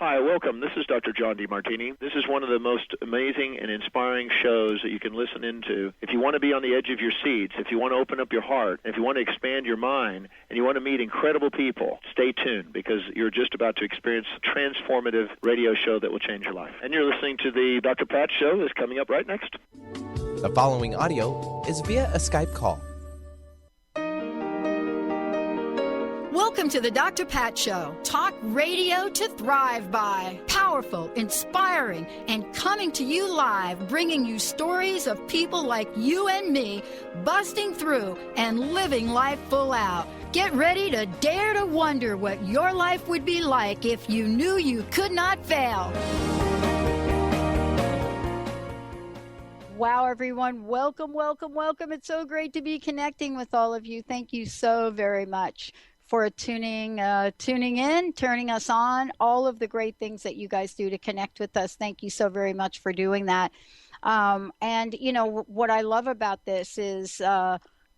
Hi, welcome. This is Dr. John DeMartini. This is one of the most amazing and inspiring shows that you can listen into. If you want to be on the edge of your seats, if you want to open up your heart, if you want to expand your mind, and you want to meet incredible people, stay tuned because you're just about to experience a transformative radio show that will change your life. And you're listening to the Dr. Pat Show that's coming up right next. The following audio is via a Skype call. Welcome to the Dr. Pat Show. Talk radio to thrive by. Powerful, inspiring, and coming to you live, bringing you stories of people like you and me, busting through and living life full out. Get ready to dare to wonder what your life would be like if you knew you could not fail. Wow, everyone. Welcome, welcome, welcome. It's so great to be connecting with all of you. Thank you so very much for tuning in, turning us on, all of the great things that you guys do to connect with us. Thank you so very much for doing that. And, you know, what I love about this is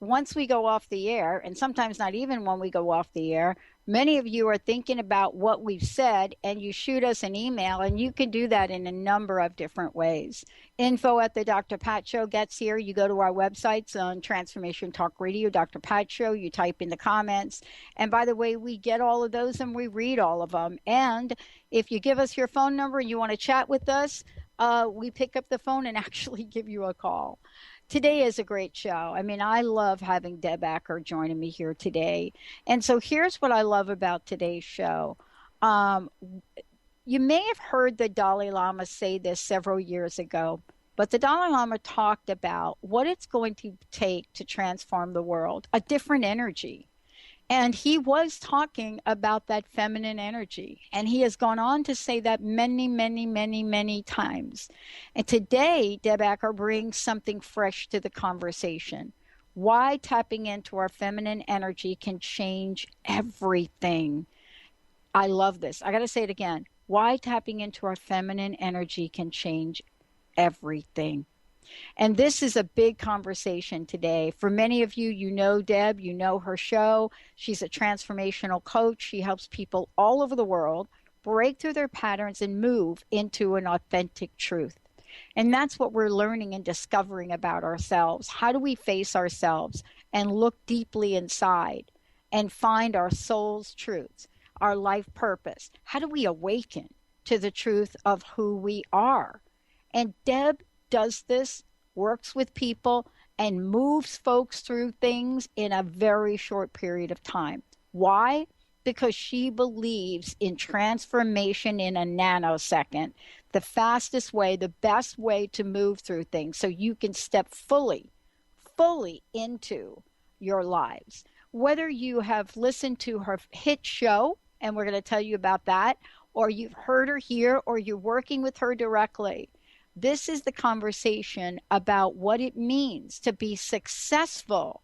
once we go off the air, and sometimes not even when we go off the air, many of you are thinking about what we've said, and you shoot us an email, and you can do that in a number of different ways. Info at the Dr. Pat Show gets here. You go to our websites on Transformation Talk Radio, Dr. Pat Show. You type in the comments. And by the way, we get all of those and we read all of them. And if you give us your phone number and you want to chat with us, we pick up the phone and actually give you a call. Today is a great show. I mean, I love having Deb Acker joining me here today. And so here's what I love about today's show. You may have heard the Dalai Lama say this several years ago, but the Dalai Lama talked about what it's going to take to transform the world, a different energy. And he was talking about that feminine energy. And he has gone on to say that many, many, many, many times. And today, Deb Acker brings something fresh to the conversation. Why tapping into our feminine energy can change everything. I love this. I got to say it again. Why tapping into our feminine energy can change everything. And this is a big conversation today. For many of you, you know Deb, you know her show. She's a transformational coach. She helps people all over the world break through their patterns and move into an authentic truth. And that's what we're learning and discovering about ourselves. How do we face ourselves and look deeply inside and find our soul's truths, our life purpose? How do we awaken to the truth of who we are? And Deb does this, works with people, and moves folks through things in a very short period of time. Why? Because she believes in transformation in a nanosecond, the fastest way, the best way to move through things so you can step fully into your lives. Whether you have listened to her hit show, and we're going to tell you about that, or you've heard her here, or you're working with her directly, this is the conversation about what it means to be successful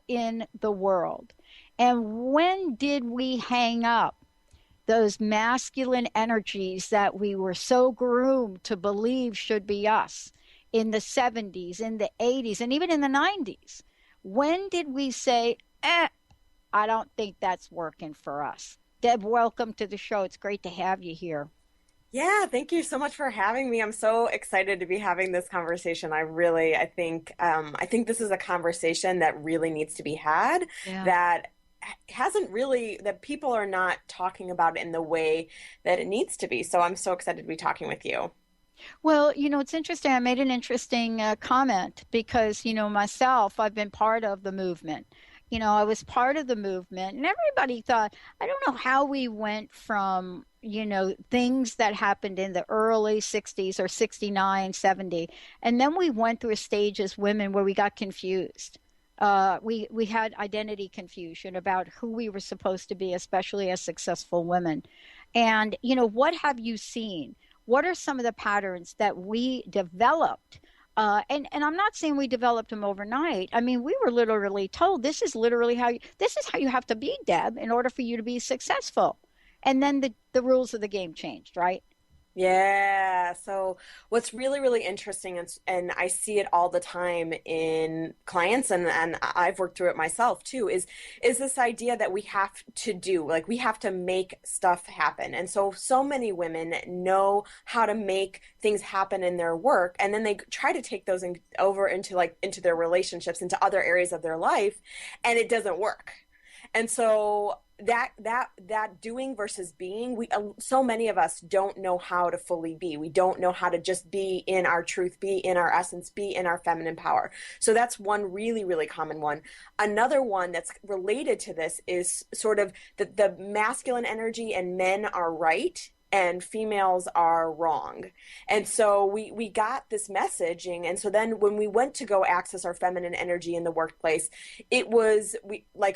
in the world. And when did we hang up those masculine energies that we were so groomed to believe should be us in the 70s, in the 80s, and even in the 90s? When did we say, I don't think that's working for us? Deb, welcome to the show. It's great to have you here. Yeah, thank you so much for having me. I'm so excited to be having this conversation. I think this is a conversation that really needs to be had, that people are not talking about it in the way that it needs to be. So I'm so excited to be talking with you. Well, you know, it's interesting. I made an interesting comment because, you know, myself, I've been part of the movement. You know, I was part of the movement and everybody thought, I don't know how we went from, you know, things that happened in the early 60s or 69, 70. And then we went through a stage as women where we got confused. We had identity confusion about who we were supposed to be, especially as successful women. And, you know, what have you seen? What are some of the patterns that we developed? And I'm not saying we developed them overnight. I mean, we were literally told this is how you have to be, Deb, in order for you to be successful. And then the rules of the game changed, right? Yeah. So what's really, really interesting, and I see it all the time in clients, and I've worked through it myself too, is this idea that we have to do, like we have to make stuff happen. And so many women know how to make things happen in their work, and then they try to take those over into into their relationships, into other areas of their life, and it doesn't work. And so that doing versus being, we so many of us don't know how to fully be. We don't know how to just be in our truth, be in our essence, be in our feminine power. So that's one really, really common one. Another one that's related to this is sort of the masculine energy and men are right and females are wrong. And so we got this messaging. And so then when we went to go access our feminine energy in the workplace, it was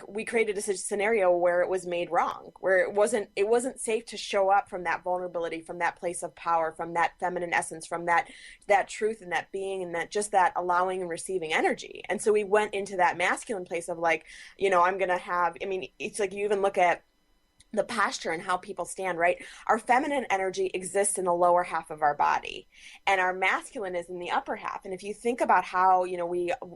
we created a scenario where it was made wrong, where it wasn't safe to show up from that vulnerability, from that place of power, from that feminine essence, from that truth and that being, and that just that allowing and receiving energy. And so we went into that masculine place of I'm gonna have, I mean, it's like you even look at the posture and how people stand, right? Our feminine energy exists in the lower half of our body, and our masculine is in the upper half. And if you think about how,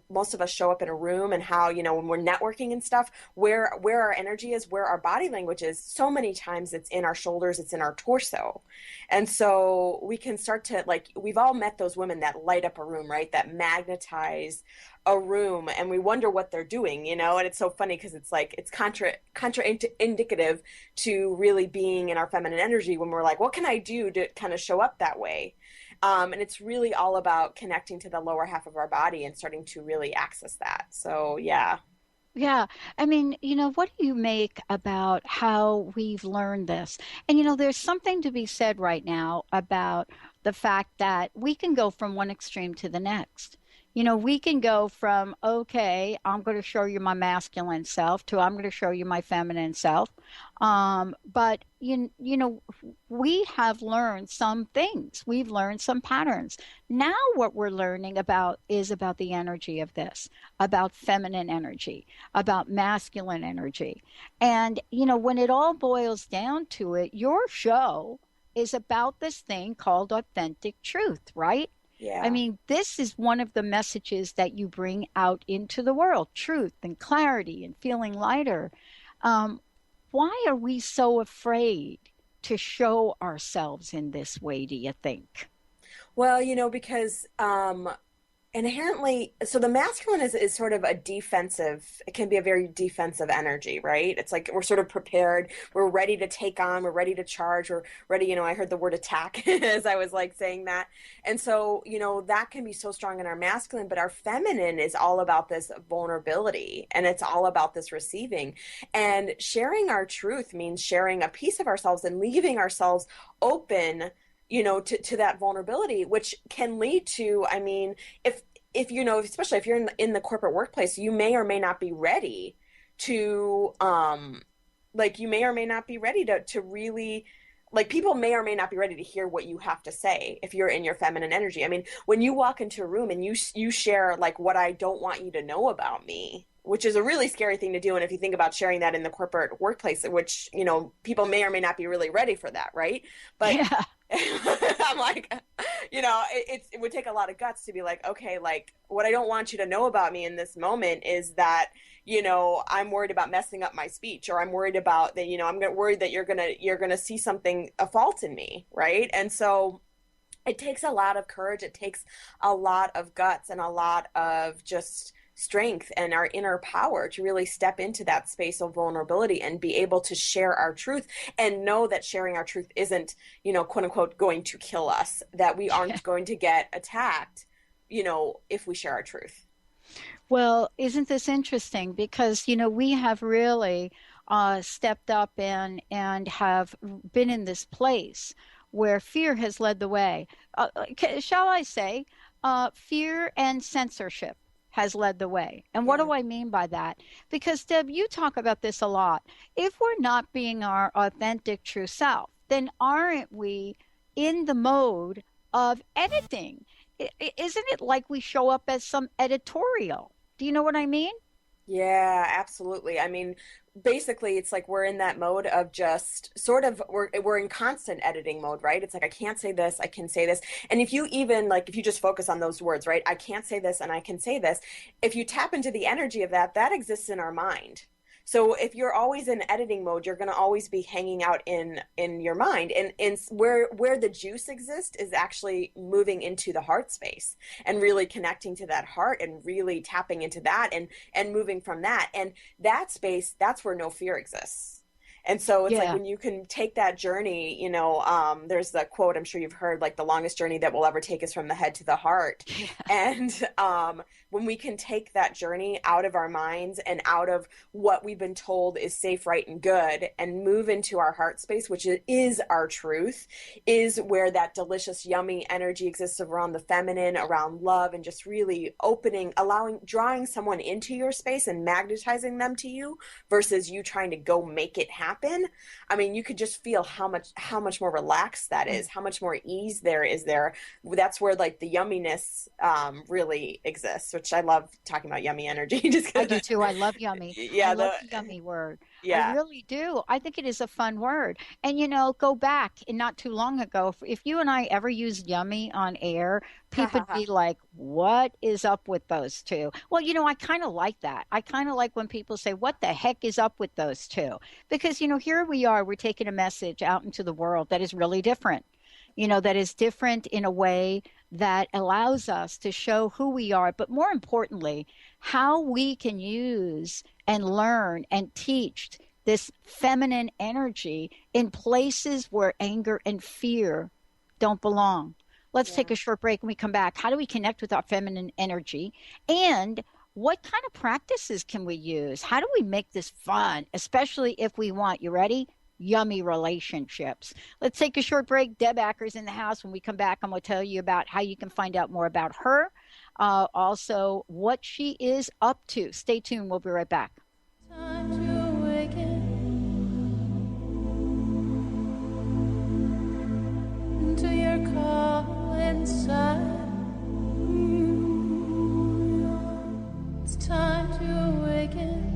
most of us show up in a room, and how, when we're networking and stuff, where our energy is, where our body language is, so many times it's in our shoulders, it's in our torso. And so we can start to, we've all met those women that light up a room, right? That magnetize a room, and we wonder what they're doing, and it's so funny because it's contraindicative to really being in our feminine energy when we're like, what can I do to kind of show up that way? And it's really all about connecting to the lower half of our body and starting to really access that. So yeah. Yeah. I mean, what do you make about how we've learned this? And, there's something to be said right now about the fact that we can go from one extreme to the next. We can go from, okay, I'm going to show you my masculine self to I'm going to show you my feminine self. But, we have learned some things. We've learned some patterns. Now what we're learning about is about the energy of this, about feminine energy, about masculine energy. And, when it all boils down to it, your show is about this thing called authentic truth, right? I Yeah. mean, this is one of the messages that you bring out into the world, truth and clarity and feeling lighter. Um, why are we so afraid to show ourselves in this way, do you think? Well, because inherently, so the masculine is sort of a defensive, it can be a very defensive energy, right? It's like we're sort of prepared, we're ready to take on, we're ready to charge, we're ready. I heard the word attack as I was saying that. And so, that can be so strong in our masculine, but our feminine is all about this vulnerability, and it's all about this receiving. And sharing our truth means sharing a piece of ourselves and leaving ourselves open, to that vulnerability, which can lead to, I mean, if especially if you're in the corporate workplace, you may or may not be ready to, you may or may not be ready to really, people may or may not be ready to hear what you have to say if you're in your feminine energy. I mean, when you walk into a room and you share what I don't want you to know about me, which is a really scary thing to do. And if you think about sharing that in the corporate workplace, which, people may or may not be really ready for that, right? But Yeah. I'm it would take a lot of guts to be like, okay, what I don't want you to know about me in this moment is that, I'm worried about messing up my speech, or I'm worried about that, worried that you're gonna see a fault in me, right? And so it takes a lot of courage, it takes a lot of guts, and a lot of just strength and our inner power to really step into that space of vulnerability and be able to share our truth, and know that sharing our truth isn't, quote unquote, going to kill us, that we aren't going to get attacked, if we share our truth. Well, isn't this interesting? Because, we have really stepped up and have been in this place where fear has led the way. Shall I say, fear and censorship has led the way. And what Yeah. do I mean by that? Because, Deb, you talk about this a lot. If we're not being our authentic true self, then aren't we in the mode of editing? Isn't it like we show up as some editorial? Do you know what I mean? Yeah, absolutely. I mean, basically it's like we're in that mode of just sort of we're in constant editing mode, right? It's like I can't say this, I can say this. And if you even like if you just focus on those words, right? I can't say this and I can say this. If you tap into the energy of that, that exists in our mind. So if you're always in editing mode, you're going to always be hanging out in your mind. And where the juice exists is actually moving into the heart space and really connecting to that heart and really tapping into that and moving from that. And that space, that's where no fear exists. And so it's like when you can take that journey, there's the quote I'm sure you've heard, like the longest journey that we'll ever take is from the head to the heart. Yeah. And when we can take that journey out of our minds and out of what we've been told is safe, right, and good, and move into our heart space, which is our truth, is where that delicious, yummy energy exists around the feminine, around love, and just really opening, drawing someone into your space and magnetizing them to you versus you trying to go make it happen. I mean, you could just feel how much more relaxed that is, how much more ease there is there. That's where like the yumminess really exists, which I love talking about yummy energy. I do too. I love yummy. Yeah, I love the yummy word. Yeah. I really do. I think it is a fun word. And go back and not too long ago, if you and I ever used yummy on air, people would be like, what is up with those two? Well, I kind of like that. I kind of like when people say, what the heck is up with those two? Because, here we are, we're taking a message out into the world that is really different, that is different in a way that allows us to show who we are, but more importantly, how we can use and learn and teach this feminine energy in places where anger and fear don't belong. Let's take a short break. When we come back, how do we connect with our feminine energy? And what kind of practices can we use? How do we make this fun, especially if we want, you ready? Yummy relationships. Let's take a short break. Deb Acker's in the house. When we come back, I'm going to tell you about how you can find out more about her. Also, what she is up to. Stay tuned. We'll be right back. Time to awaken into your call inside. It's time to awaken.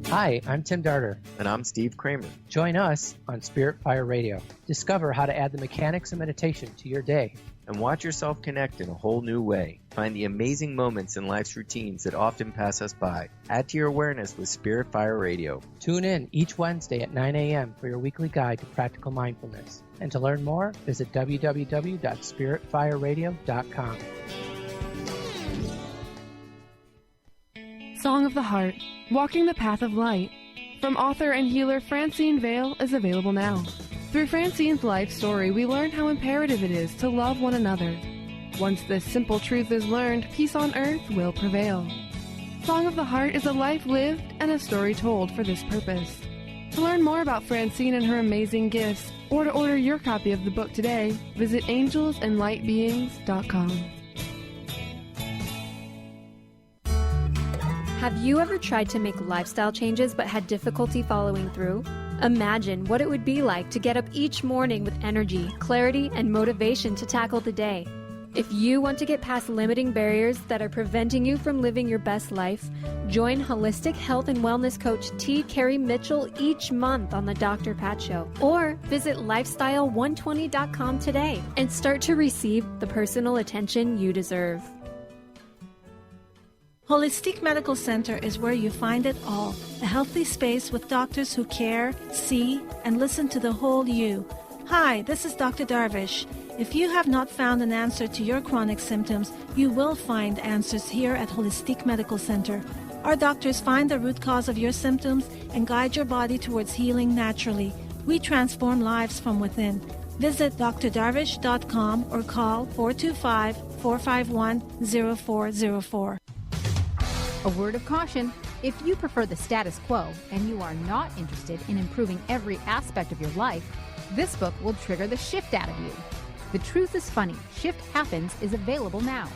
Hi, I'm Tim Darter. And I'm Steve Kramer. Join us on Spirit Fire Radio. Discover how to add the mechanics of meditation to your day. And watch yourself connect in a whole new way. Find the amazing moments in life's routines that often pass us by. Add to your awareness with Spirit Fire Radio. Tune in each Wednesday at 9 a.m. for your weekly guide to practical mindfulness. And to learn more, visit www.spiritfireradio.com. Song of the Heart, Walking the Path of Light, from author and healer Francine Vale is available now. Through Francine's life story, we learn how imperative it is to love one another. Once this simple truth is learned, peace on earth will prevail. Song of the Heart is a life lived and a story told for this purpose. To learn more about Francine and her amazing gifts, or to order your copy of the book today, visit angelsandlightbeings.com. Have you ever tried to make lifestyle changes but had difficulty following through? Imagine what it would be like to get up each morning with energy, clarity, and motivation to tackle the day. If you want to get past limiting barriers that are preventing you from living your best life, join holistic health and wellness coach T. Carrie Mitchell each month on the Dr. Pat Show. Or visit lifestyle120.com today and start to receive the personal attention you deserve. Holistic Medical Center is where you find it all. A healthy space with doctors who care, see, and listen to the whole you. Hi, this is Dr. Darvish. If you have not found an answer to your chronic symptoms, you will find answers here at Holistic Medical Center. Our doctors find the root cause of your symptoms and guide your body towards healing naturally. We transform lives from within. Visit drdarvish.com or call 425-451-0404. A word of caution, if you prefer the status quo and you are not interested in improving every aspect of your life, this book will trigger the shift out of you. The Truth is Funny, Shift Happens is available now.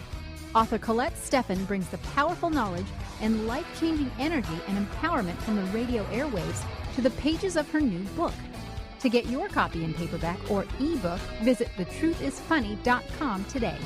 Author Colette Steffen brings the powerful knowledge and life-changing energy and empowerment from the radio airwaves to the pages of her new book. To get your copy in paperback or ebook, visit thetruthisfunny.com today.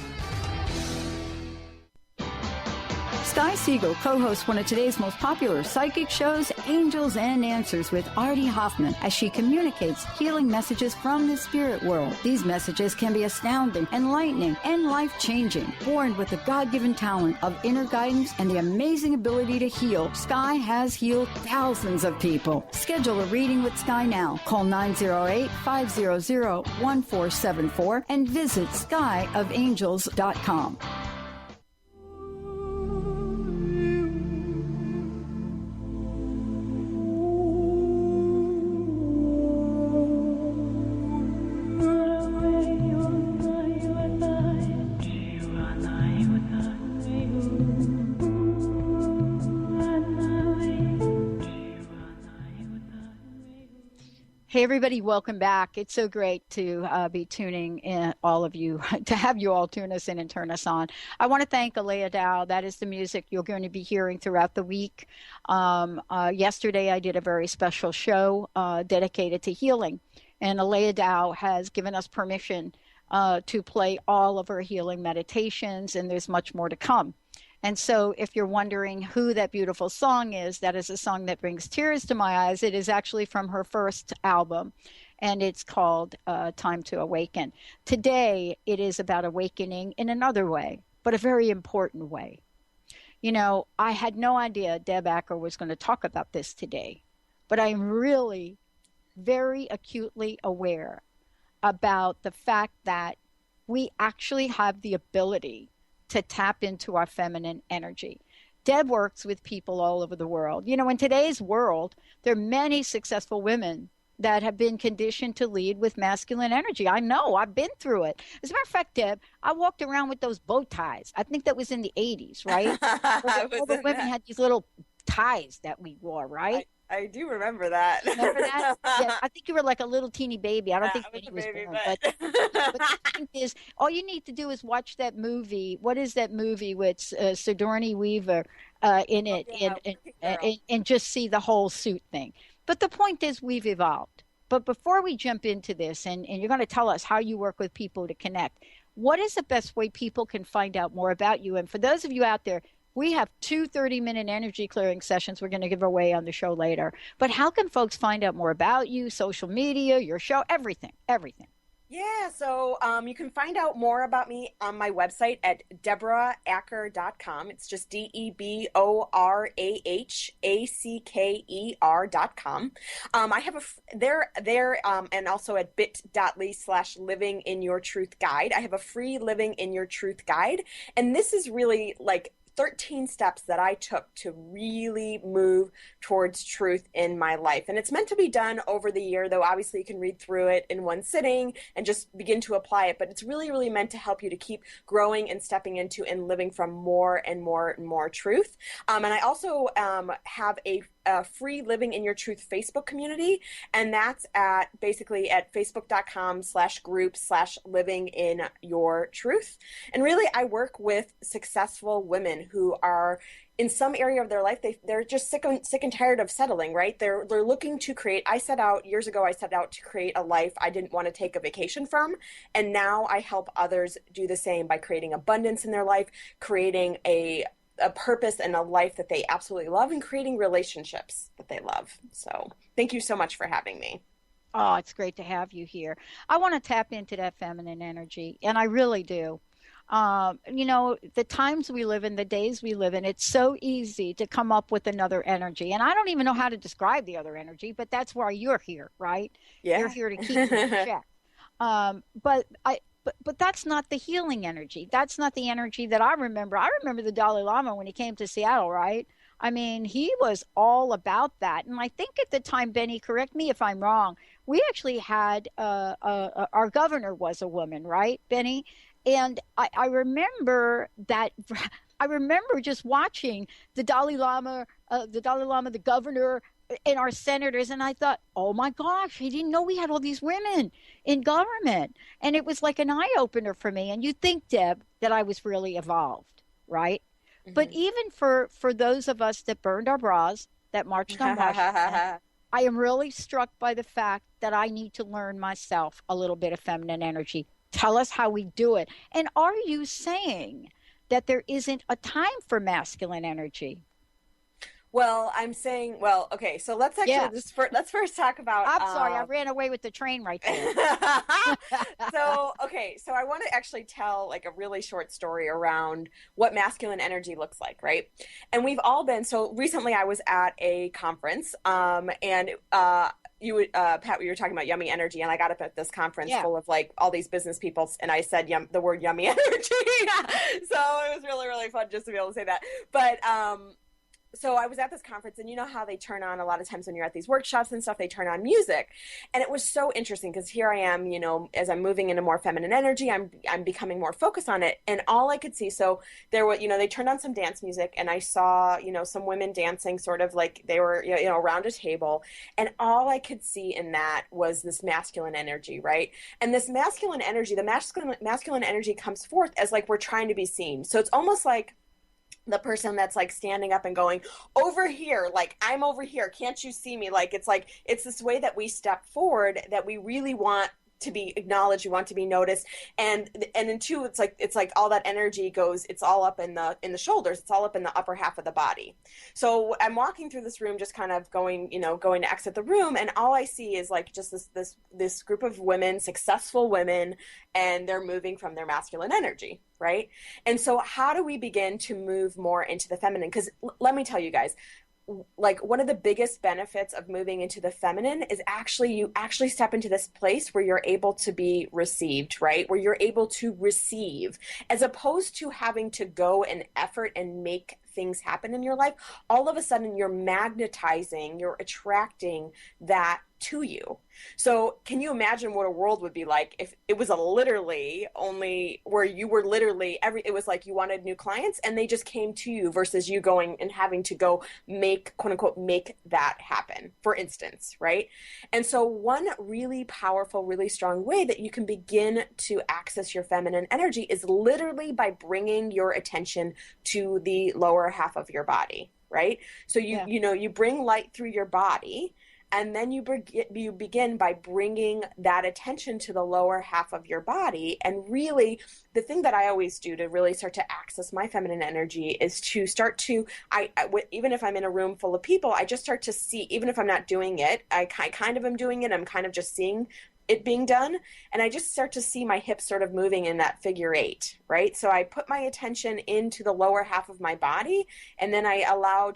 Sky Siegel co-hosts one of today's most popular psychic shows, Angels and Answers, with Artie Hoffman, as she communicates healing messages from the spirit world. These messages can be astounding, enlightening, and life-changing. Born with the God-given talent of inner guidance and the amazing ability to heal, Sky has healed thousands of people. Schedule a reading with Sky now. Call 908-500-1474 and visit skyofangels.com. Hey, everybody, welcome back. It's so great to be tuning in, all of you, to have you all tune us in and turn us on. I want to thank Alea Dow. That is the music you're going to be hearing throughout the week. Yesterday, I did a very special show dedicated to healing, and Alea Dow has given us permission to play all of her healing meditations, and there's much more to come. And so if you're wondering who that beautiful song is, that is a song that brings tears to my eyes. It is actually from her first album, and it's called Time to Awaken. Today, it is about awakening in another way, but a very important way. You know, I had no idea Deb Acker was going to talk about this today, but I'm really very acutely aware about the fact that we actually have the ability to tap into our feminine energy. Deb works with people all over the world. You know, in today's world, there are many successful women that have been conditioned to lead with masculine energy. I know, I've been through it. As a matter of fact, Deb, I walked around with those bow ties. I think that was in the 80s, right? All the women had these little ties that we wore, right? I do remember that. Remember that? Yeah, I think you were like a little teeny baby. I don't think Benny was born. But the thing is, all you need to do is watch that movie. What is that movie with Sigourney Weaver in it, and just see the whole suit thing. But the point is, we've evolved. But before we jump into this, and you're going to tell us how you work with people to connect, what is the best way people can find out more about you? And for those of you out there, we have 2 30-minute energy clearing sessions we're going to give away on the show later. But how can folks find out more about you, social media, your show, everything? Yeah, so you can find out more about me on my website at DeborahAcker.com. It's just DeborahAcker.com. I have there and also at bit.ly/living in your truth guide. I have a free Living in Your Truth guide, and this is really like 13 steps that I took to really move towards truth in my life. And it's meant to be done over the year, though obviously you can read through it in one sitting and just begin to apply it. But it's really, really meant to help you to keep growing and stepping into and living from more and more and more truth. And I also have a free Living in Your Truth Facebook community, and that's at facebook.com/group/living in your truth. And really, I work with successful women who are in some area of their life, they're just sick and tired of settling, right? They're looking to create. Years ago, I set out to create a life I didn't want to take a vacation from, and now I help others do the same by creating abundance in their life, creating a purpose and a life that they absolutely love, and creating relationships that they love. So thank you so much for having me. Oh, it's great to have you here. I want to tap into that feminine energy, and I really do. You know, the times we live in, the days we live in, it's so easy to come up with another energy. And I don't even know how to describe the other energy, but that's why you're here, right? Yeah. You're here to keep me in check. But that's not the healing energy. That's not the energy that I remember. I remember the Dalai Lama when he came to Seattle, right? I mean, he was all about that. And I think at the time, Benny, correct me if I'm wrong, we actually had our governor was a woman, right, Benny? And I remember that. I remember just watching the Dalai Lama, the governor, and our senators, and I thought, oh my gosh, I didn't know we had all these women in government. And it was like an eye-opener for me. And you think, Deb, that I was really evolved, right? Mm-hmm. But even for those of us that burned our bras, that marched on Washington, I am really struck by the fact that I need to learn myself a little bit of feminine energy. Tell us how we do it. And are you saying that there isn't a time for masculine energy? Well, I'm saying, well, okay, so let's actually let's first talk about. I'm sorry, I ran away with the train right there. So I want to actually tell like a really short story around what masculine energy looks like, right? And we've all been, so recently I was at a conference, and you Pat, we were talking about yummy energy, and I got up at this conference full of like all these business people, and I said the word yummy energy. So it was really, really fun just to be able to say that. But so I was at this conference, and you know how they turn on, a lot of times when you're at these workshops and stuff, they turn on music. And it was so interesting because here I am, you know, as I'm moving into more feminine energy, I'm becoming more focused on it. And all I could see, so there were, you know, they turned on some dance music, and I saw, you know, some women dancing sort of like they were, you know, around a table. And all I could see in that was this masculine energy, right? And this masculine energy, the masculine energy comes forth as like we're trying to be seen. So it's almost like the person that's like standing up and going over here, like I'm over here, can't you see me? Like it's this way that we step forward that we really want to be acknowledged, we want to be noticed, and in two, it's like all that energy goes, it's all up in the shoulders, it's all up in the upper half of the body. So I'm walking through this room, just kind of going to exit the room, and all I see is like just this group of women, successful women, and they're moving from their masculine energy, right? And so how do we begin to move more into the feminine? Because let me tell you guys, like one of the biggest benefits of moving into the feminine is you actually step into this place where you're able to be received, right? Where you're able to receive, as opposed to having to go and effort and make things happen in your life. All of a sudden you're magnetizing, you're attracting that to you. So can you imagine what a world would be like if it was a literally only where you were literally it was like you wanted new clients and they just came to you versus you going and having to go make, quote unquote, make that happen, for instance, right? And so one really powerful, really strong way that you can begin to access your feminine energy is literally by bringing your attention to the lower half of your body, right? So you bring light through your body, and then you begin by bringing that attention to the lower half of your body. And really, the thing that I always do to really start to access my feminine energy is to start to, even if I'm in a room full of people, I just start to see, even if I'm not doing it, I kind of am doing it, I'm kind of just seeing it being done, and I just start to see my hips sort of moving in that figure eight, right? So I put my attention into the lower half of my body, and then I allow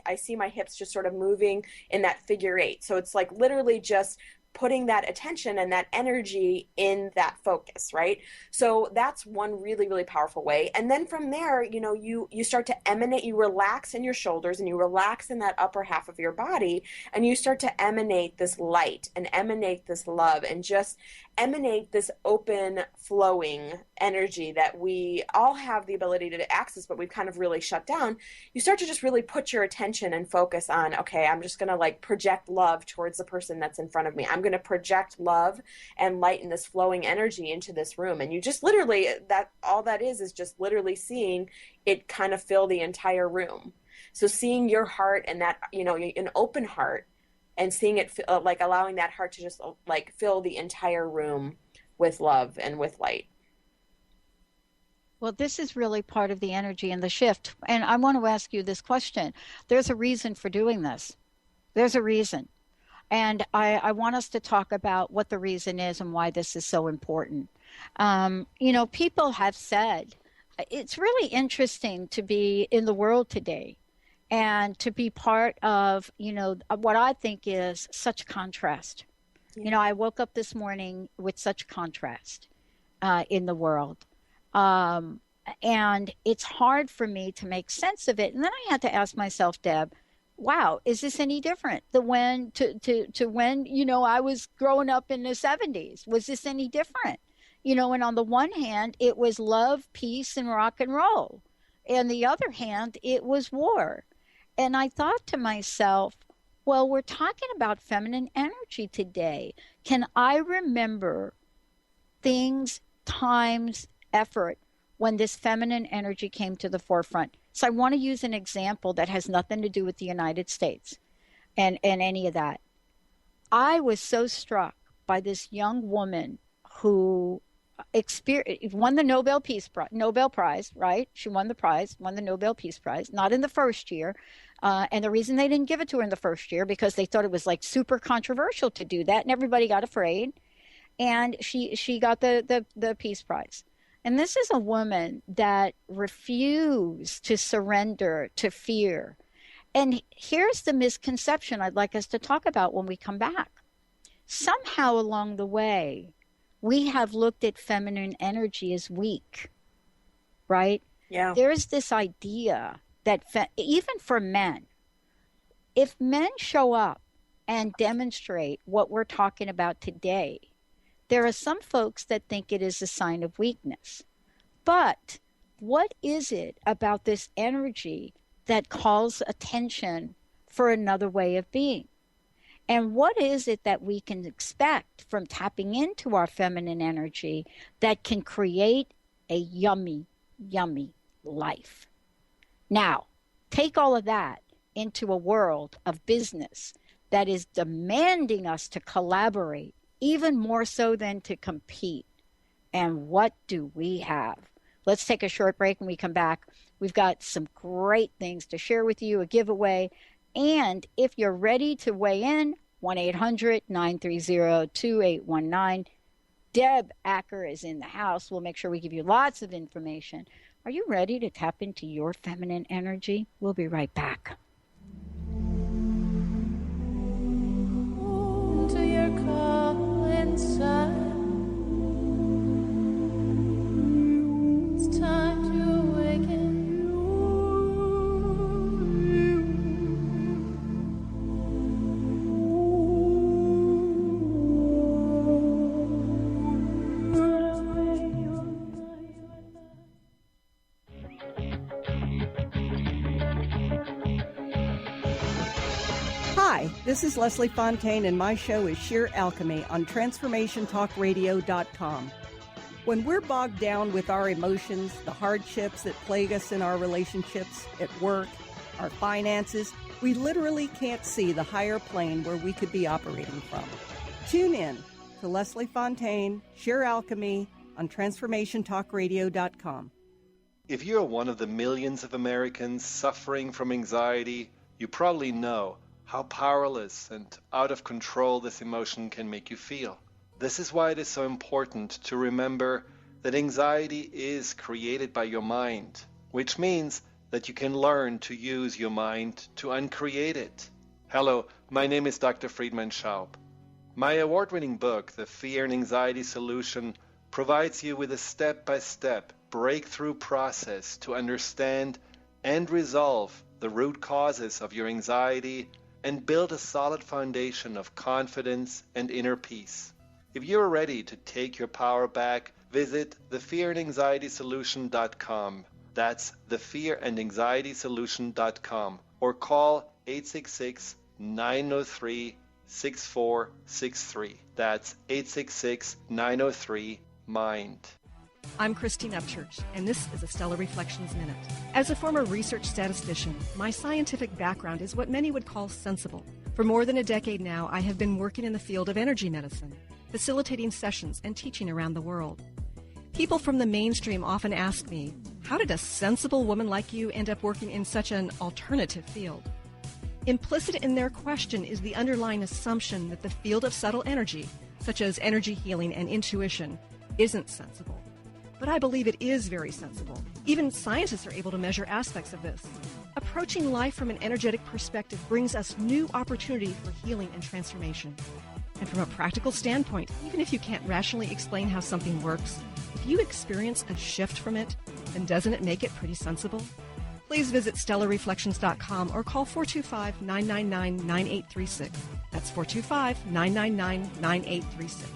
I see my hips just sort of moving in that figure eight. So it's like literally just putting that attention and that energy in that focus, right? So that's one really, really powerful way. And then from there, you start to emanate, you relax in your shoulders and you relax in that upper half of your body, and you start to emanate this light and emanate this love and just emanate this open, flowing energy that we all have the ability to access, but we've kind of really shut down. You start to just really put your attention and focus on, okay, I'm just going to like project love towards the person that's in front of me. I'm going to project love and light and this flowing energy into this room. And you just literally, all that is just literally seeing it kind of fill the entire room. So seeing your heart and that, an open heart, and seeing it like allowing that heart to just like fill the entire room with love and with light. Well, this is really part of the energy and the shift. And I want to ask you this question. There's a reason for doing this. There's a reason. And I want us to talk about what the reason is and why this is so important. People have said it's really interesting to be in the world today and to be part of, what I think is such contrast. Yeah. I woke up this morning with such contrast in the world. And it's hard for me to make sense of it. And then I had to ask myself, Deb, wow, is this any different than when I was growing up in the 70s? Was this any different? And on the one hand, it was love, peace, and rock and roll. And the other hand, it was war. And I thought to myself, well, we're talking about feminine energy today. Can I remember things, times, effort when this feminine energy came to the forefront? So I want to use an example that has nothing to do with the United States and any of that. I was so struck by this young woman who won the Nobel Prize, right? She won the Nobel Peace Prize, not in the first year. And the reason they didn't give it to her in the first year, because they thought it was like super controversial to do that, and everybody got afraid. And she got the Peace Prize. And this is a woman that refused to surrender to fear. And here's the misconception I'd like us to talk about when we come back. Somehow along the way, we have looked at feminine energy as weak, right? Yeah. There's this idea that even for men, if men show up and demonstrate what we're talking about today, there are some folks that think it is a sign of weakness. But what is it about this energy that calls attention for another way of being? And what is it that we can expect from tapping into our feminine energy that can create a yummy, yummy life? Now, take all of that into a world of business that is demanding us to collaborate, even more so than to compete. And what do we have? Let's take a short break. When we come back, we've got some great things to share with you, a giveaway. And if you're ready to weigh in, 1-800-930-2819. Deb Acker is in the house. We'll make sure we give you lots of information. Are you ready to tap into your feminine energy? We'll be right back. Into your call inside. It's time to awaken. Hi, this is Leslie Fontaine, and my show is Sheer Alchemy on TransformationTalkRadio.com. When we're bogged down with our emotions, the hardships that plague us in our relationships, at work, our finances, we literally can't see the higher plane where we could be operating from. Tune in to Leslie Fontaine, Sheer Alchemy on TransformationTalkRadio.com. If you're one of the millions of Americans suffering from anxiety, you probably know how powerless and out of control this emotion can make you feel. This is why it is so important to remember that anxiety is created by your mind, which means that you can learn to use your mind to uncreate it. Hello, my name is Dr. Friedman Schaub. My award-winning book, The Fear and Anxiety Solution, provides you with a step-by-step breakthrough process to understand and resolve the root causes of your anxiety and build a solid foundation of confidence and inner peace. If you're ready to take your power back, visit thefearandanxietysolution.com. That's thefearandanxietysolution.com, or call 866-903-6463. That's 866-903-MIND. I'm Christine Upchurch, and this is a Stellar Reflections Minute. As a former research statistician, my scientific background is what many would call sensible. For more than a decade now, I have been working in the field of energy medicine, facilitating sessions and teaching around the world. People from the mainstream often ask me, how did a sensible woman like you end up working in such an alternative field? Implicit in their question is the underlying assumption that the field of subtle energy, such as energy healing and intuition, isn't sensible. But I believe it is very sensible. Even scientists are able to measure aspects of this. Approaching life from an energetic perspective brings us new opportunity for healing and transformation. And from a practical standpoint, even if you can't rationally explain how something works, if you experience a shift from it, then doesn't it make it pretty sensible? Please visit StellarReflections.com or call 425-999-9836. That's 425-999-9836.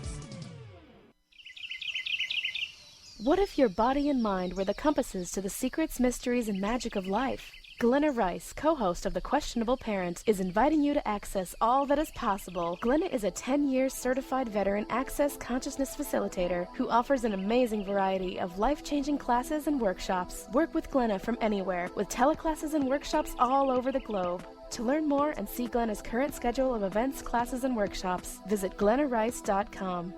What if your body and mind were the compasses to the secrets, mysteries, and magic of life? Glenna Rice, co-host of The Questionable Parent, is inviting you to access all that is possible. Glenna is a 10-year certified veteran access consciousness facilitator who offers an amazing variety of life-changing classes and workshops. Work with Glenna from anywhere with teleclasses and workshops all over the globe. To learn more and see Glenna's current schedule of events, classes, and workshops, visit glennarice.com.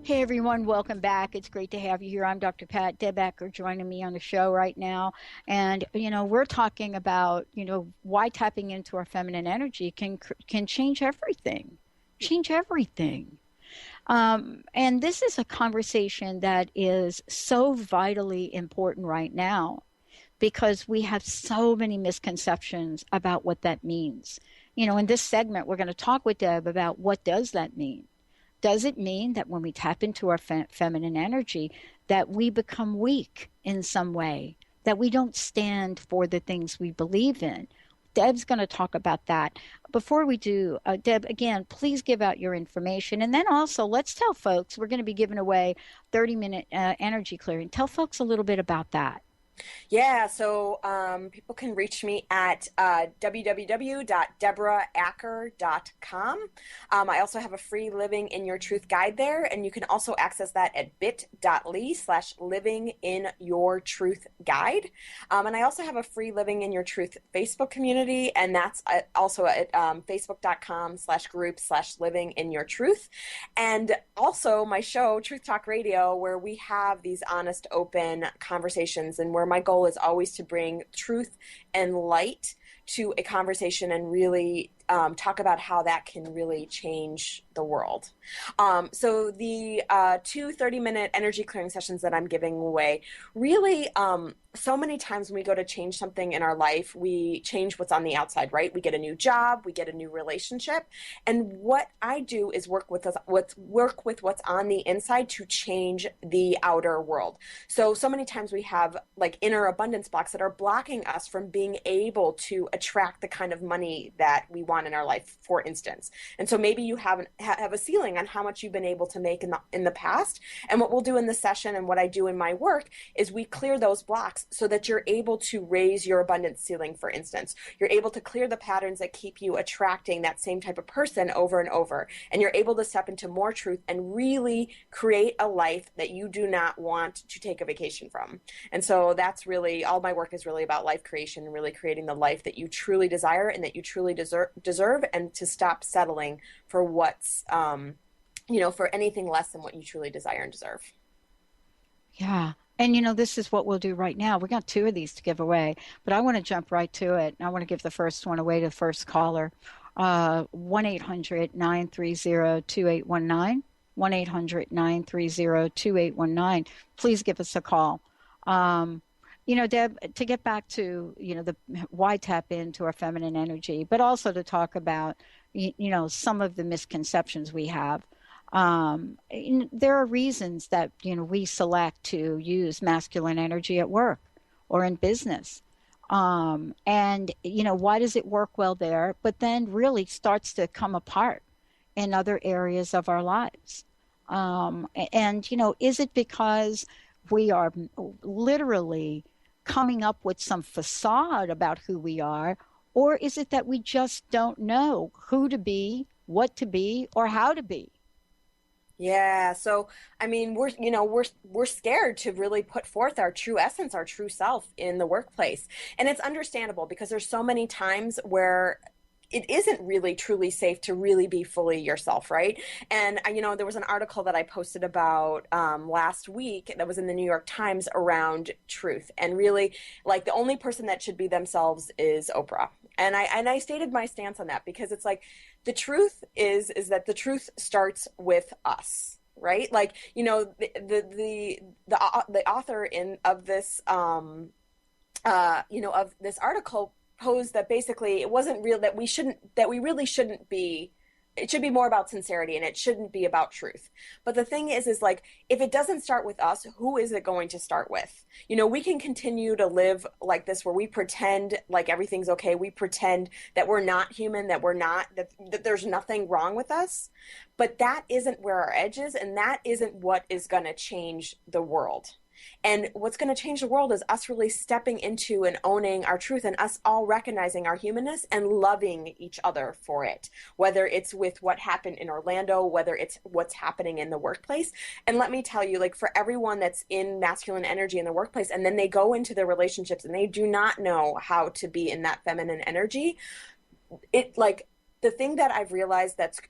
Hey everyone, welcome back. It's great to have you here. I'm Dr. Pat Debecker joining me on the show right now. And, we're talking about, why tapping into our feminine energy can change everything. Change everything. And this is a conversation that is so vitally important right now because we have so many misconceptions about what that means. In this segment, we're going to talk with Deb about what does that mean. Does it mean that when we tap into our feminine energy, that we become weak in some way, that we don't stand for the things we believe in? Deb's going to talk about that. Before we do, Deb, again, please give out your information. And then also, let's tell folks, we're going to be giving away 30-minute energy clearing. Tell folks a little bit about that. Yeah, so people can reach me at www.deboraacker.com. I also have a free Living in Your Truth guide there, and you can also access that at bit.ly/livingInYourTruthGuide. And I also have a free Living in Your Truth Facebook community, and that's also at facebook.com/group/livingInYourTruth. And also my show, Truth Talk Radio, where we have these honest, open conversations and where my goal is always to bring truth and light to a conversation and really talk about how that can really change the world. So the 2 30-minute energy clearing sessions that I'm giving away, really so many times when we go to change something in our life, we change what's on the outside, right? We get a new job, we get a new relationship. And what I do is work with what's on the inside to change the outer world. So many times we have like inner abundance blocks that are blocking us from being able to attract the kind of money that we want in our life, for instance. And so maybe you have a ceiling on how much you've been able to make in the past. And what we'll do in the session and what I do in my work is we clear those blocks so that you're able to raise your abundance ceiling, for instance. You're able to clear the patterns that keep you attracting that same type of person over and over. And you're able to step into more truth and really create a life that you do not want to take a vacation from. And so that's really, all my work is really about life creation and really creating the life that you truly desire and that you truly deserve, and to stop settling for what's, for anything less than what you truly desire and deserve. Yeah. And, this is what we'll do right now. We got 2 of these to give away, but I want to jump right to it. I want to give the first one away to the first caller, 1-800-930-2819, 1-800-930-2819. Please give us a call. Deb, to get back to, the why tap into our feminine energy, but also to talk about, some of the misconceptions we have. There are reasons that, we select to use masculine energy at work or in business. And, why does it work well there, but then really starts to come apart in other areas of our lives? And, is it because we are literally coming up with some facade about who we are, or is it that we just don't know who to be, what to be, or how to be? Yeah. So, I mean, we're scared to really put forth our true essence, our true self in the workplace. And it's understandable because there's so many times where it isn't really truly safe to really be fully yourself, right? And, there was an article that I posted about last week that was in the New York Times around truth. And really, like, the only person that should be themselves is Oprah. And I stated my stance on that because it's like, the truth is that the truth starts with us, right? Like, the author of this, of this article posed that basically it wasn't real, that we really shouldn't be it should be more about sincerity, and it shouldn't be about truth. But the thing is like, if it doesn't start with us, who is it going to start with? You know, we can continue to live like this, where we pretend like everything's okay. We pretend that we're not human, that we're not, that there's nothing wrong with us. But that isn't where our edge is, and that isn't what is going to change the world. And what's going to change the world is us really stepping into and owning our truth, and us all recognizing our humanness and loving each other for it, whether it's with what happened in Orlando, whether it's what's happening in the workplace. And let me tell you, like, for everyone that's in masculine energy in the workplace, and then they go into their relationships and they do not know how to be in that feminine energy, it, like, the thing that I've realized that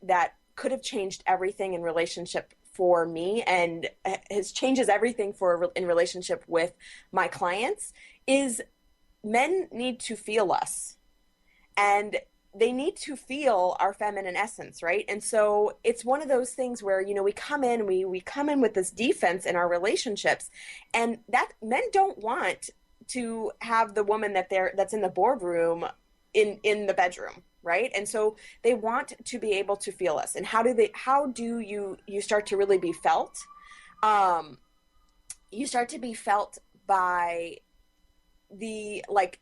could have changed everything in relationship for me, and changes everything in relationship with my clients, is men need to feel us, and they need to feel our feminine essence, right? And so it's one of those things where, you know, we come in with this defense in our relationships, and that men don't want to have the woman that's in the boardroom in the bedroom, right? And so they want to be able to feel us. And how do you start to really be felt? You start to be felt by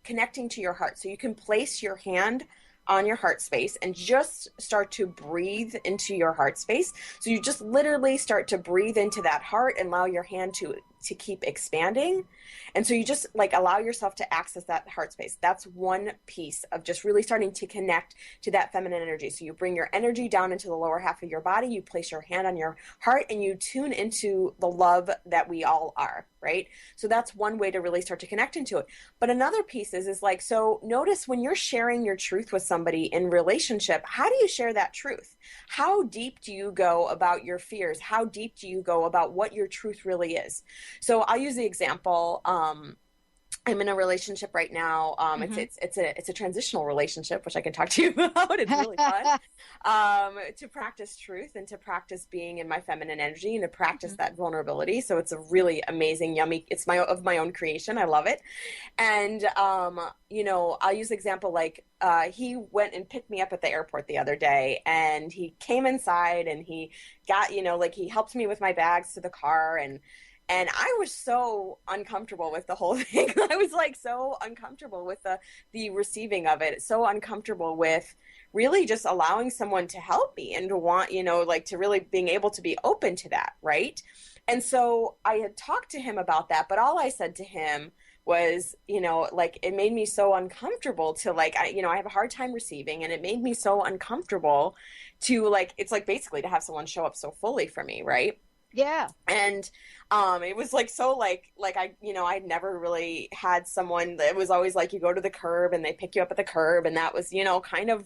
connecting to your heart. So you can place your hand on your heart space and just start to breathe into your heart space. So you just literally start to breathe into that heart and allow your hand to keep expanding. And so you just allow yourself to access that heart space. That's one piece of just really starting to connect to that feminine energy. So you bring your energy down into the lower half of your body, you place your hand on your heart, and you tune into the love that we all are, right? So that's one way to really start to connect into it. But another piece is so notice when you're sharing your truth with somebody in relationship, how do you share that truth? How deep do you go about your fears? How deep do you go about what your truth really is? So I'll use the example. I'm in a relationship right now. It's a transitional relationship, which I can talk to you about. It's really fun to practice truth and to practice being in my feminine energy and to practice that vulnerability. So it's a really amazing, yummy. It's of my own creation. I love it. And I'll use the example he went and picked me up at the airport the other day, and he came inside and he got he helped me with my bags to the car, and I was so uncomfortable with the whole thing. I was so uncomfortable with the receiving of it. So uncomfortable with really just allowing someone to help me and to want, to really being able to be open to that. Right. And so I had talked to him about that, but all I said to him was, it made me so uncomfortable to I have a hard time receiving, and it made me so uncomfortable to it's basically to have someone show up so fully for me. Right. Yeah. And it was so I'd never really had someone that was always you go to the curb and they pick you up at the curb, and that was kind of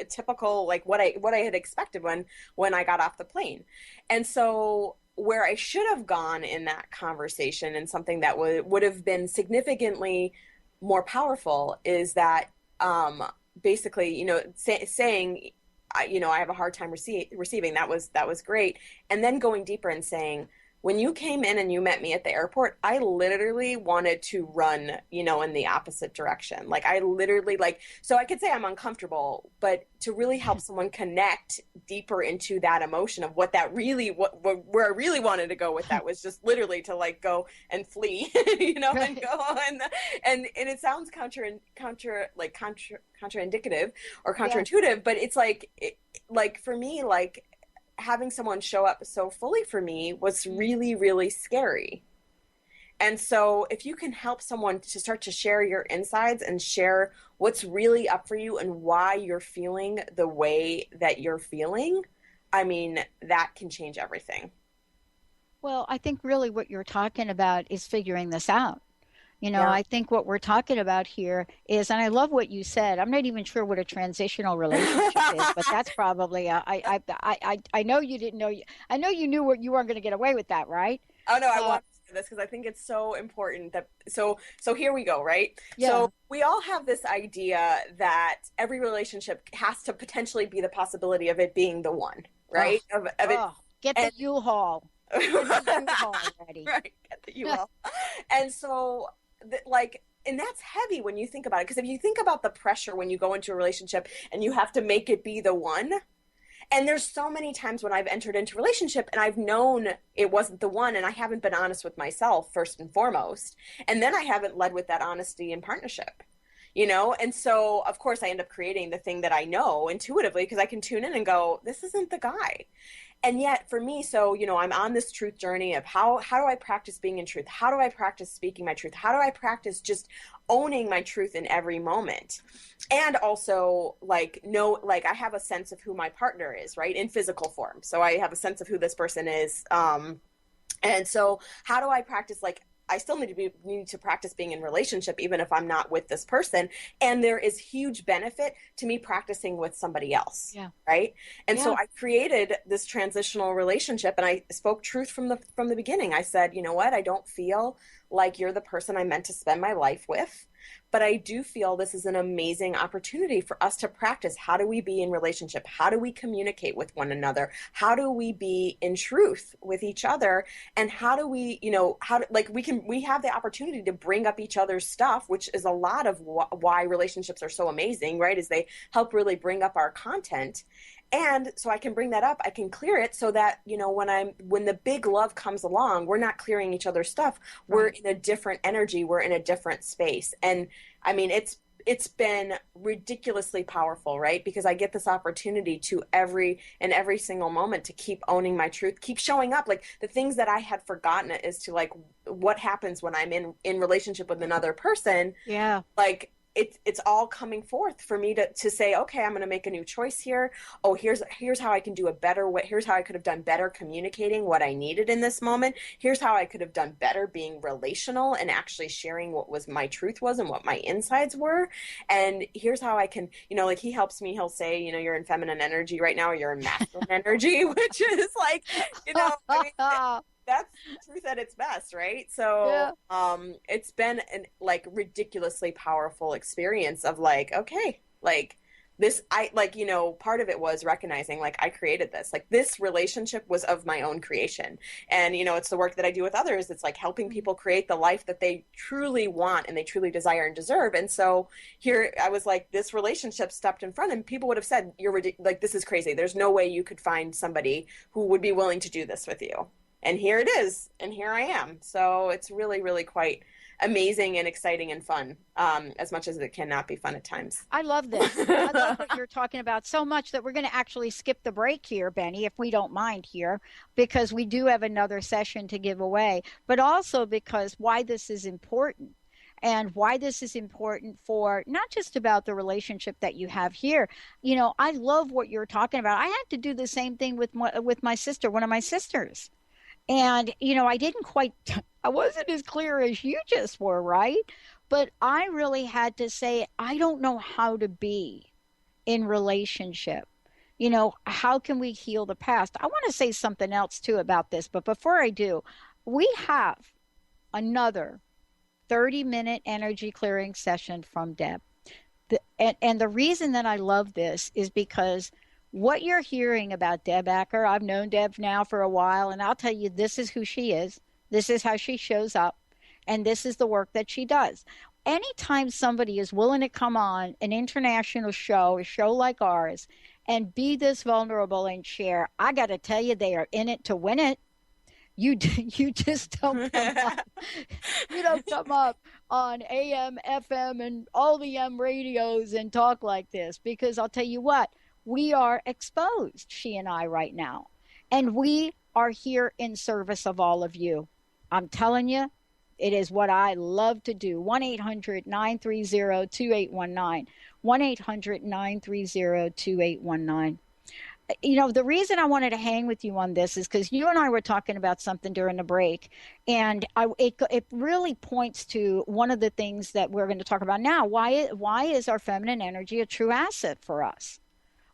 typical what I had expected when I got off the plane. And so where I should have gone in that conversation, and something that would have been significantly more powerful, is that basically saying I have a hard time receiving. That was great. And then going deeper and saying, when you came in and you met me at the airport, I literally wanted to run, in the opposite direction. I literally so I could say I'm uncomfortable, but to really help someone connect deeper into that emotion of what that really, where I really wanted to go with that was just literally to go and flee, and go on. And it sounds contraindicative or counterintuitive, but it's for me, having someone show up so fully for me was really, really scary. And so if you can help someone to start to share your insides and share what's really up for you and why you're feeling the way that you're feeling, I mean, that can change everything. Well, I think really what you're talking about is figuring this out. I think what we're talking about here is, and I love what you said. I'm not even sure what a transitional relationship is, but that's probably I know you didn't know. I know you knew you weren't going to get away with that, right? Oh no, I want to say this because I think it's so important that. So here we go, right? Yeah. So we all have this idea that every relationship has to potentially be the possibility of it being the one, right? Get the U-Haul. Get the U-Haul ready. Right, get the U-Haul. And so. And that's heavy when you think about it, because if you think about the pressure when you go into a relationship and you have to make it be the one, And there's so many times when I've entered into a relationship and I've known it wasn't the one, and I haven't been honest with myself first and foremost. And then I haven't led with that honesty in partnership, you know? And so, of course, I end up creating the thing that I know intuitively because I can tune in and go, this isn't the guy. And yet for me, so, you know, I'm on this truth journey of how do I practice being in truth? How do I practice speaking my truth? How do I practice just owning my truth in every moment? And also like, I have a sense of who my partner is, right? In physical form. So I have a sense of who this person is. And so how do I practice, like, I still need to practice being in relationship, even if I'm not with this person. And there is huge benefit to me practicing with somebody else. Yeah. Right. And Yeah. so I created this transitional relationship, and I spoke truth from the beginning. I said, you know what? I don't feel like you're the person I meant to spend my life with, but I do feel this is an amazing opportunity for us to practice. How do we be in relationship? How do we communicate with one another? How do we be in truth with each other? And how do we, you know, we have the opportunity to bring up each other's stuff, which is a lot of why relationships are so amazing, right? Is they help really bring up our content. And so I can bring that up, I can clear it so that, you know, when the big love comes along, we're not clearing each other's stuff. Right. We're in a different energy. We're in a different space. And I mean, it's been ridiculously powerful, right? Because I get this opportunity to every single moment to keep owning my truth, keep showing up. Like the things that I had forgotten is to like, what happens when I'm in relationship with another person. Yeah. Like, it's all coming forth for me to say, okay, I'm going to make a new choice here. Oh, here's how I can do a better way. Here's how I could have done better communicating what I needed in this moment. Here's how I could have done better being relational and actually sharing what was my truth was and what my insides were. And here's how I can, you know, like he helps me, he'll say, you know, you're in feminine energy right now, or you're in masculine energy, which is like, you know, I mean, that's truth at its best, right? So it's been an like ridiculously powerful experience of like, okay, like this, you know, part of it was recognizing like I created this, like this relationship was of my own creation. And, you know, it's the work that I do with others. It's like helping people create the life that they truly want and they truly desire and deserve. And so here I was like, this relationship stepped in front and people would have said, you're like, this is crazy. There's no way you could find somebody who would be willing to do this with you. And here it is, and here I am. So it's really, really quite amazing and exciting and fun, as much as it cannot be fun at times. I love this. I love what you're talking about so much that we're going to actually skip the break here, Benny, if we don't mind here, because we do have another session to give away, but also because why this is important. And why this is important for not just about the relationship that you have here. You know, I love what you're talking about. I had to do the same thing with my sister, one of my sisters. And, you know, I wasn't as clear as you just were, right? But I really had to say, I don't know how to be in relationship. You know, how can we heal the past? I want to say something else too about this. But before I do, we have another 30-minute energy clearing session from Deb. And the reason that I love this is because what you're hearing about Deb Acker, I've known Deb now for a while, and I'll tell you, this is who she is. This is how she shows up, and this is the work that she does. Anytime somebody is willing to come on an international show, a show like ours, and be this vulnerable and share, I got to tell you, they are in it to win it. You just don't come up. You don't come up on AM, FM, and all the M radios and talk like this, because I'll tell you what, we are exposed, she and I, right now. And we are here in service of all of you. I'm telling you, it is what I love to do. 1-800-930-2819. 1-800-930-2819. You know, the reason I wanted to hang with you on this is because you and I were talking about something during the break, and it really points to one of the things that we're going to talk about now. Why is our feminine energy a true asset for us?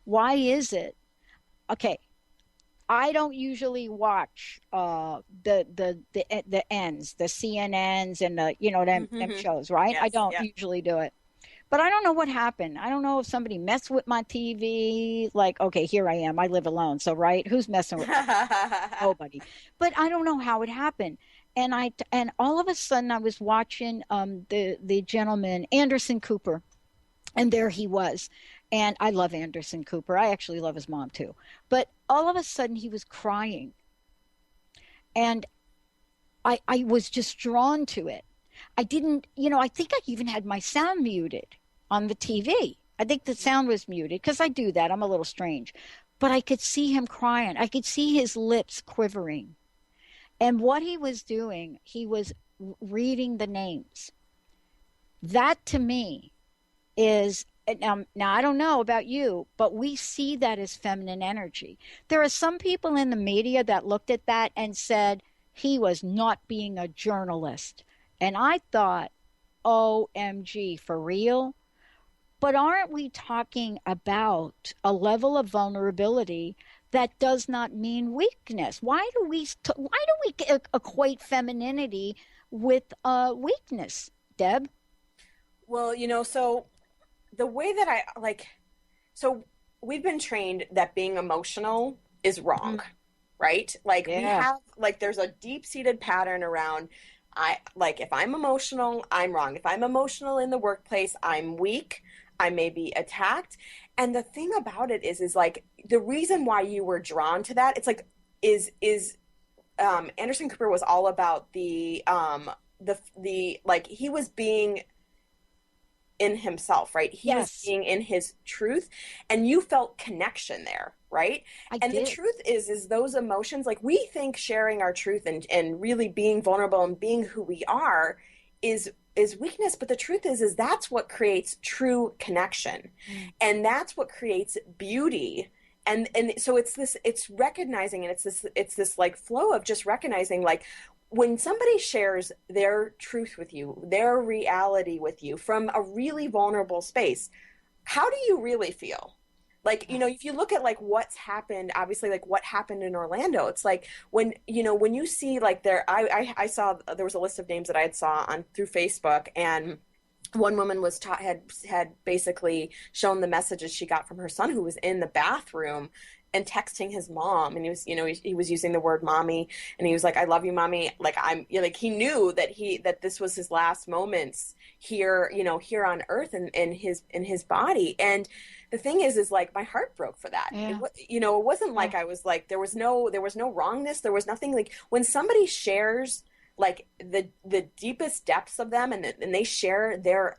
Why is it? Okay, I don't usually watch the ends, the CNNs and the them shows, right? Yes, I don't usually do it. But I don't know what happened. I don't know if somebody messed with my TV. Like, okay, here I am. I live alone. So, right, who's messing with me? Nobody. But I don't know how it happened. And all of a sudden I was watching the gentleman, Anderson Cooper. And there he was. And I love Anderson Cooper. I actually love his mom too. But all of a sudden he was crying. And I was just drawn to it. I didn't, I think I even had my sound muted on the TV. I think the sound was muted because I do that. I'm a little strange. But I could see him crying. I could see his lips quivering. And what he was doing, he was reading the names. That to me is, now I don't know about you, but we see that as feminine energy. There are some people in the media that looked at that and said he was not being a journalist. And I thought, OMG, for real? But aren't we talking about a level of vulnerability that does not mean weakness? Why do we equate femininity with weakness, Deb? Well, so the way that so we've been trained that being emotional is wrong, right? Like we have, there's a deep-seated pattern around, if I'm emotional, I'm wrong. If I'm emotional in the workplace, I'm weak. I may be attacked. And the thing about it is the reason why you were drawn to that, Anderson Cooper was all about he was being in himself, right? He was being in his truth, and you felt connection there, right? And the truth is those emotions, we think sharing our truth and really being vulnerable and being who we are is weakness, but the truth is that's what creates true connection. And that's what creates beauty. And so it's recognizing, and it's this flow of just recognizing, when somebody shares their truth with you, their reality with you from a really vulnerable space, how do you really feel? If you look at what's happened, obviously what happened in Orlando, it's when you see I saw there was a list of names that I saw through Facebook, and one woman had basically shown the messages she got from her son, who was in the bathroom and texting his mom, and he was he was using the word mommy, and he was like, I love you, mommy. He knew that this was his last moments here, here on earth, and in his body. And the thing is my heart broke for that. Yeah. It wasn't I was there was no wrongness. There was nothing. When somebody shares the deepest depths of them, and they share their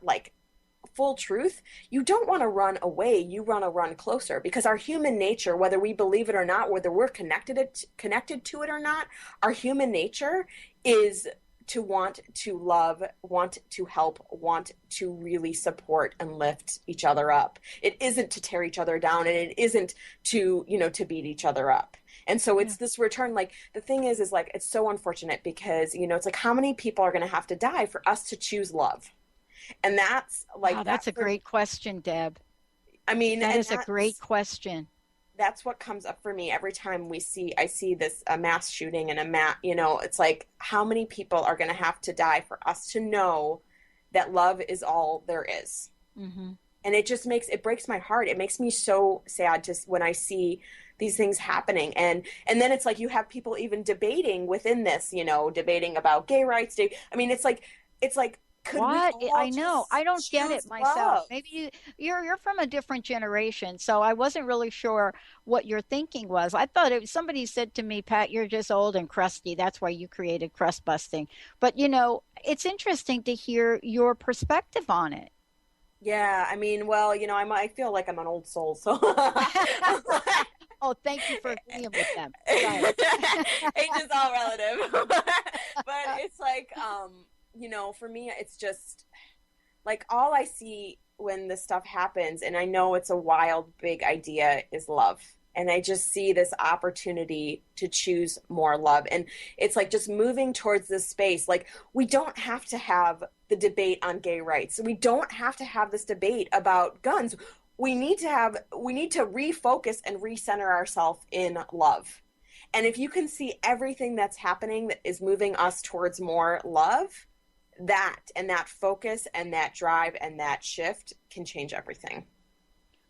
full truth, you don't want to run away. You want to run closer, because our human nature, whether we believe it or not, whether we're connected to it or not, our human nature is to want to love, want to help, want to really support and lift each other up. It isn't to tear each other down, and it isn't to, to beat each other up. And so it's this return. The thing is it's so unfortunate, because, it's how many people are going to have to die for us to choose love? And that's wow, that's a great question, Deb. I mean, that is a great question. That's what comes up for me every time I see this mass shooting and it's how many people are going to have to die for us to know that love is all there is. Mm-hmm. And it breaks my heart. It makes me so sad when I see these things happening. And then it's you have people even debating within this, debating about gay rights. What? I know. I don't get it myself. Love? Maybe you're from a different generation, so I wasn't really sure what your thinking was. I thought somebody said to me, Pat, you're just old and crusty. That's why you created crust busting. But it's interesting to hear your perspective on it. Yeah, I mean, well, I feel like I'm an old soul, so. Oh, thank you for agreeing with them. Age is all relative, but it's for me, it's just all I see when this stuff happens, and I know it's a wild, big idea, is love. And I just see this opportunity to choose more love. And it's just moving towards this space. We don't have to have the debate on gay rights. We don't have to have this debate about guns. We need to refocus and recenter ourselves in love. And if you can see everything that's happening that is moving us towards more love, that focus and that drive and that shift can change everything.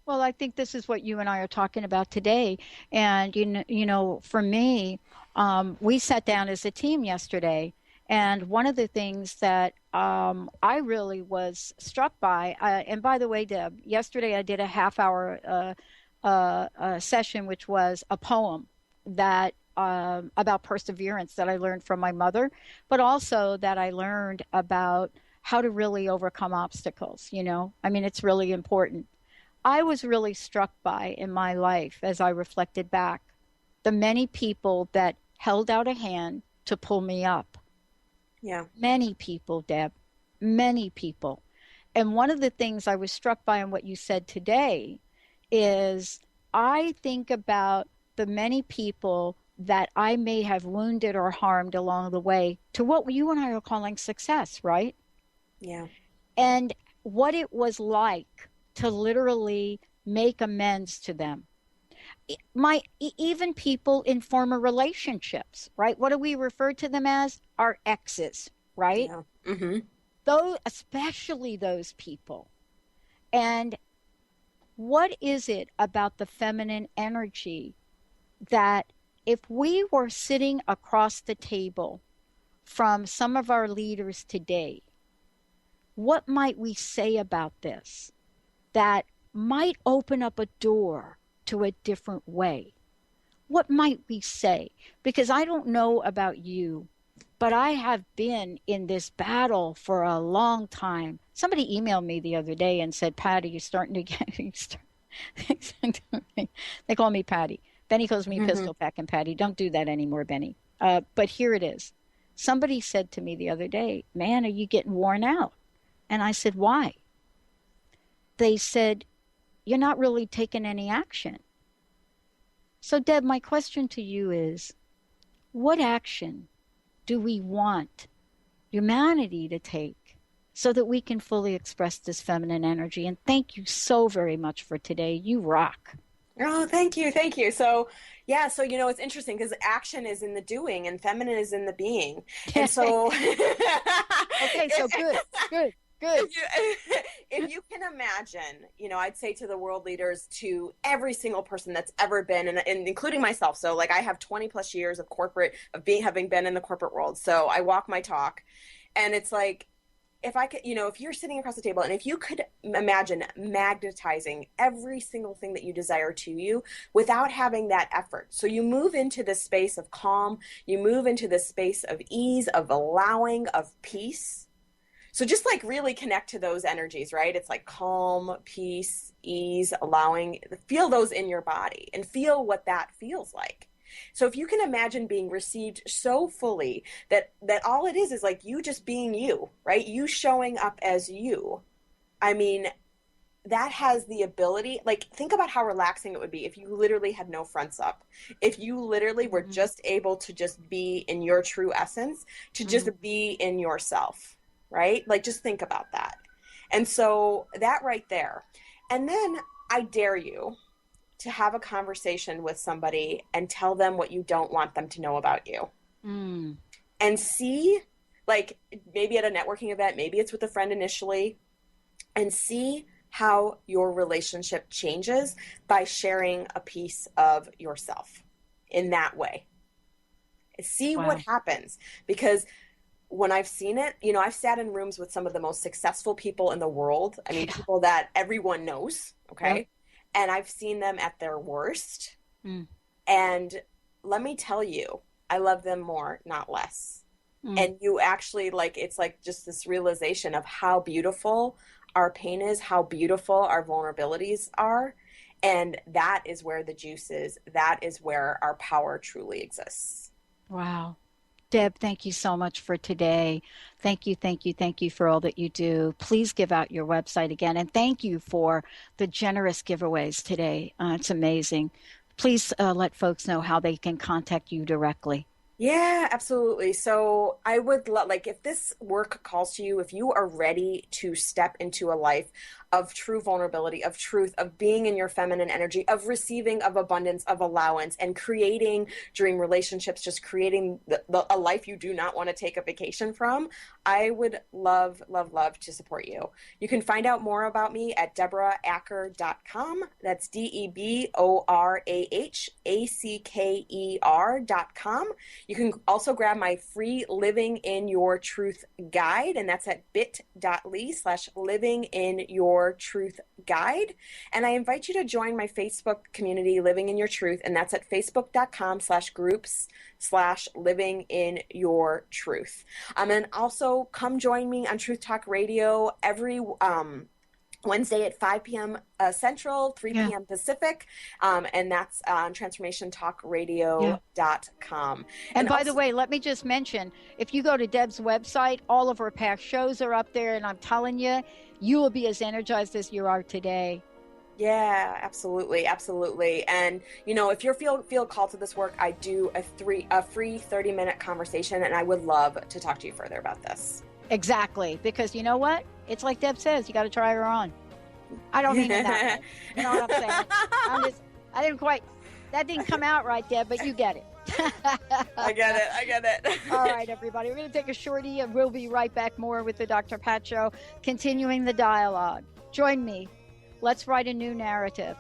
Well, I think this is what you and I are talking about today. And, for me, we sat down as a team yesterday. And one of the things that I really was struck by. And by the way, Deb, yesterday I did a half-hour session, which was a poem that about perseverance that I learned from my mother, but also that I learned about how to really overcome obstacles. I mean, it's really important. I was really struck by in my life as I reflected back the many people that held out a hand to pull me up. Yeah. Many people, Deb, many people. And one of the things I was struck by in what you said today is I think about the many people that I may have wounded or harmed along the way to what you and I are calling success, right? Yeah. And what it was like to literally make amends to them. Even people in former relationships, right? What do we refer to them as? Our exes, right? Yeah. Mm-hmm. Especially those people. And what is it about the feminine energy that if we were sitting across the table from some of our leaders today, what might we say about this that might open up a door to a different way? What might we say? Because I don't know about you, but I have been in this battle for a long time. Somebody emailed me the other day and said, Patty, you're starting to get... They call me Patty. Benny calls me Pistol Pack and Patty. Don't do that anymore, Benny. But here it is. Somebody said to me the other day, man, are you getting worn out? And I said, why? They said, you're not really taking any action. So, Deb, my question to you is, what action do we want humanity to take so that we can fully express this feminine energy? And thank you so very much for today. You rock. Oh, thank you. Thank you. So, yeah, so, it's interesting because action is in the doing and feminine is in the being. And so... Okay, so good. If you can imagine, I'd say to the world leaders, to every single person that's ever been, and including myself. So like I have 20 plus years of having been in the corporate world. So I walk my talk, and it's like, if I could, if you're sitting across the table and if you could imagine magnetizing every single thing that you desire to you without having that effort. So you move into this space of calm, you move into this space of ease, of allowing, of peace. So just like really connect to those energies, right? It's like calm, peace, ease, allowing, feel those in your body and feel what that feels like. So if you can imagine being received so fully that all it is like you just being you, right? You showing up as you. I mean, that has the ability, like think about how relaxing it would be if you literally had no fronts up. If you literally were just able to just be in your true essence, to just be in yourself. Right? Like, just think about that. And so that right there. And then I dare you to have a conversation with somebody and tell them what you don't want them to know about you. And see, like, maybe at a networking event, maybe it's with a friend initially, and see how your relationship changes by sharing a piece of yourself in that way. See what happens. Because when I've seen it, I've sat in rooms with some of the most successful people in the world. I mean, people that everyone knows, okay? Yep. And I've seen them at their worst. And let me tell you, I love them more, not less. And you actually, it's like just this realization of how beautiful our pain is, how beautiful our vulnerabilities are. And that is where the juice is. That is where our power truly exists. Wow. Deb, thank you so much for today. Thank you for all that you do. Please give out your website again. And thank you for the generous giveaways today. It's amazing. Please let folks know how they can contact you directly. Yeah, absolutely. So I would if this work calls to you, if you are ready to step into a life of true vulnerability, of truth, of being in your feminine energy, of receiving, of abundance, of allowance, and creating dream relationships, just creating a life you do not want to take a vacation from, I would love, love, love to support you. You can find out more about me at DeborahAcker.com. That's DeborahAcker.com. You can also grab my free Living in Your Truth guide, and that's at bit.ly/livinginiyourtruthguide. And I invite you to join my Facebook community, Living in Your Truth, and that's at facebook.com/groups/living in your truth. And also come join me on Truth Talk Radio every Wednesday at 5 p.m. Central, 3 p.m. Pacific, and that's on transformationtalkradio.com. And by the way, let me just mention, if you go to Deb's website, all of her past shows are up there, and I'm telling you, you will be as energized as you are today. Yeah, absolutely. And, if you feel called to this work, I do a free 30-minute conversation, and I would love to talk to you further about this. Exactly, because you know what? It's like Deb says, you got to try her on. I don't mean it that way. You know what I'm saying? That didn't come out right, Deb, but you get it. I get it. All right, everybody. We're going to take a shorty, and we'll be right back more with the Dr. Pat Show, continuing the dialogue. Join me. Let's write a new narrative.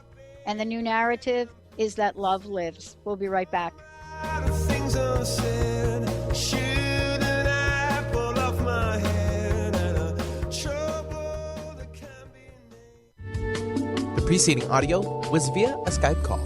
And the new narrative is that love lives. We'll be right back. The preceding audio was via a Skype call.